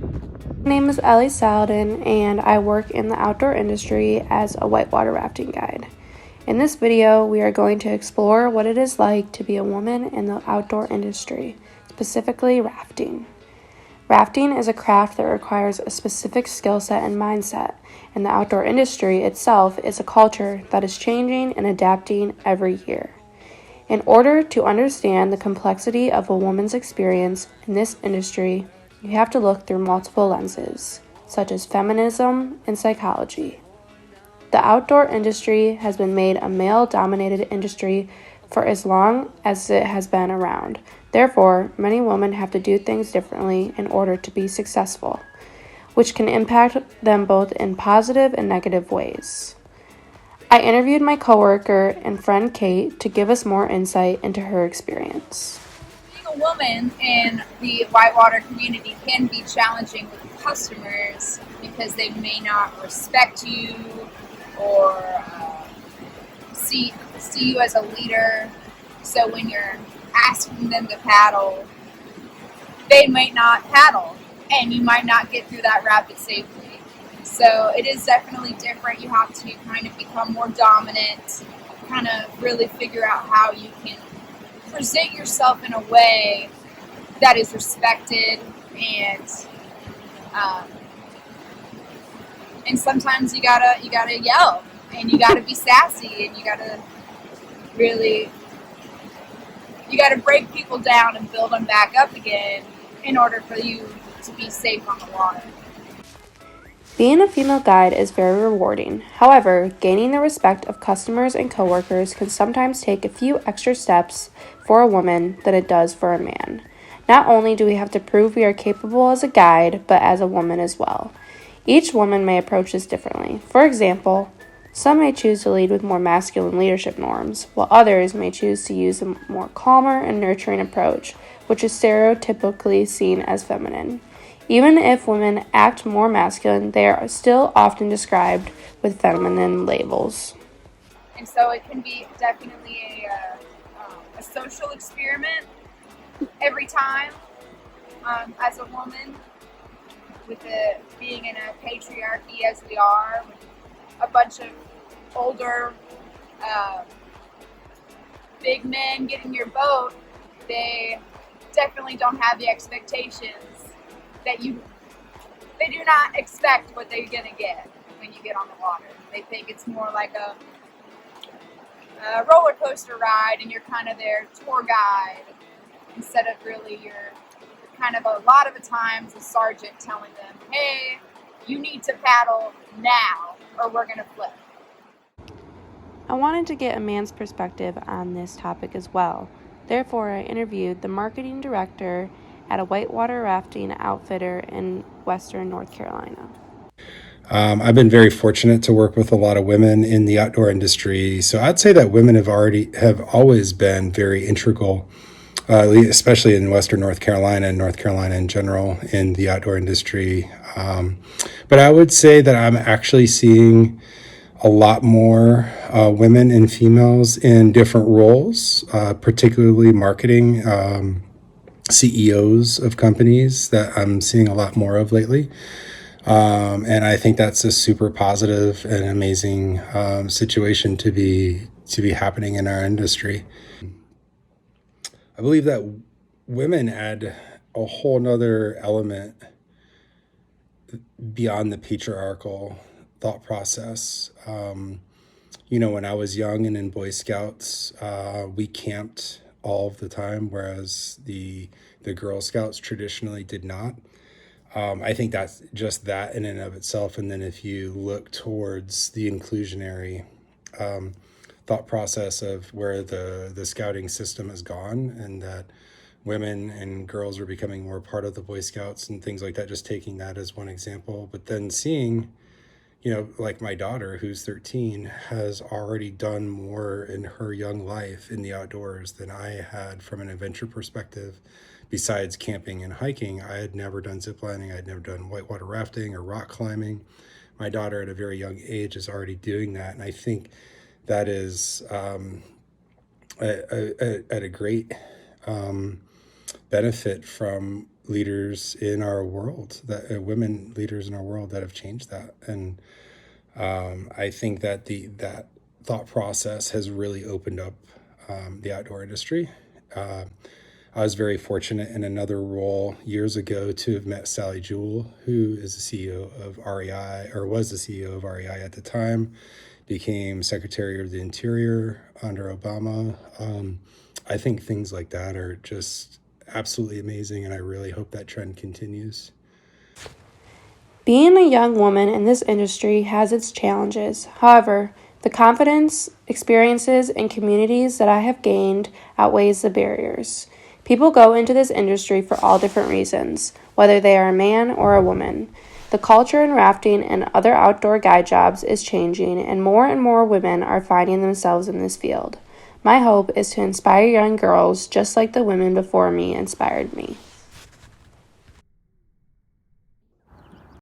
My name is Ellie Saladin, and I work in the outdoor industry as a whitewater rafting guide. In this video, we are going to explore what it is like to be a woman in the outdoor industry, specifically rafting. Rafting is a craft that requires a specific skill set and mindset, and the outdoor industry itself is a culture that is changing and adapting every year. In order to understand the complexity of a woman's experience in this industry, you have to look through multiple lenses, such as feminism and psychology. The outdoor industry has been made a male-dominated industry for as long as it has been around. Therefore, many women have to do things differently in order to be successful, which can impact them both in positive and negative ways. I interviewed my coworker and friend Kate to give us more insight into her experience. Being a woman in the whitewater community can be challenging with customers because they may not respect you or see you as a leader. So when you're asking them to paddle, they might not paddle, and you might not get through that rapid safely. So it is definitely different. You have to kind of become more dominant, kind of really figure out how you can present yourself in a way that is respected, and sometimes you gotta yell, and you gotta be sassy, and you gotta break people down and build them back up again in order for you to be safe on the water. Being a female guide is very rewarding. However, gaining the respect of customers and coworkers can sometimes take a few extra steps for a woman than it does for a man. Not only do we have to prove we are capable as a guide, but as a woman as well. Each woman may approach this differently. For example, some may choose to lead with more masculine leadership norms, while others may choose to use a more calmer and nurturing approach, which is stereotypically seen as feminine. Even if women act more masculine, they are still often described with feminine labels. And so it can be definitely a social experiment every time as a woman, with being in a patriarchy as we are, with a bunch of older big men getting your boat. They definitely don't have the expectations that they do not expect what they're gonna get when you get on the water. They think it's more like a roller coaster ride, and you're kind of their tour guide instead of really you're kind of a lot of the times a sergeant telling them, hey, you need to paddle now or we're gonna flip. I wanted to get a man's perspective on this topic as well. Therefore, I interviewed the marketing director at a whitewater rafting outfitter in Western North Carolina. I've been very fortunate to work with a lot of women in the outdoor industry. So I'd say that women have always been very integral, especially in Western North Carolina and North Carolina in general, in the outdoor industry. But I would say that I'm actually seeing a lot more women and females in different roles, particularly marketing. CEOs of companies that I'm seeing a lot more of lately. And I think that's a super positive and amazing situation to be happening in our industry. I believe that women add a whole nother element beyond the patriarchal thought process. When I was young and in Boy Scouts, we camped all of the time, whereas the Girl Scouts traditionally did not. I think that's just that in and of itself. And then if you look towards the inclusionary thought process of where the scouting system has gone, and that women and girls are becoming more part of the Boy Scouts and things like that, just taking that as one example. But then seeing, like my daughter, who's 13, has already done more in her young life in the outdoors than I had from an adventure perspective. Besides camping and hiking, I had never done ziplining. I had never done whitewater rafting or rock climbing. My daughter at a very young age is already doing that. And I think that is at a great benefit from leaders in our world, that women leaders in our world that have changed that. And I think that that thought process has really opened up the outdoor industry. I was very fortunate in another role years ago to have met Sally Jewell, who is the CEO of REI, or was the CEO of REI at the time, became Secretary of the Interior under Obama. I think things like that are just absolutely amazing, and I really hope that trend continues. Being a young woman in this industry has its challenges. However, the confidence, experiences, and communities that I have gained outweighs the barriers. People go into this industry for all different reasons, whether they are a man or a woman. The culture in rafting and other outdoor guide jobs is changing, and more women are finding themselves in this field. My hope is to inspire young girls just like the women before me inspired me.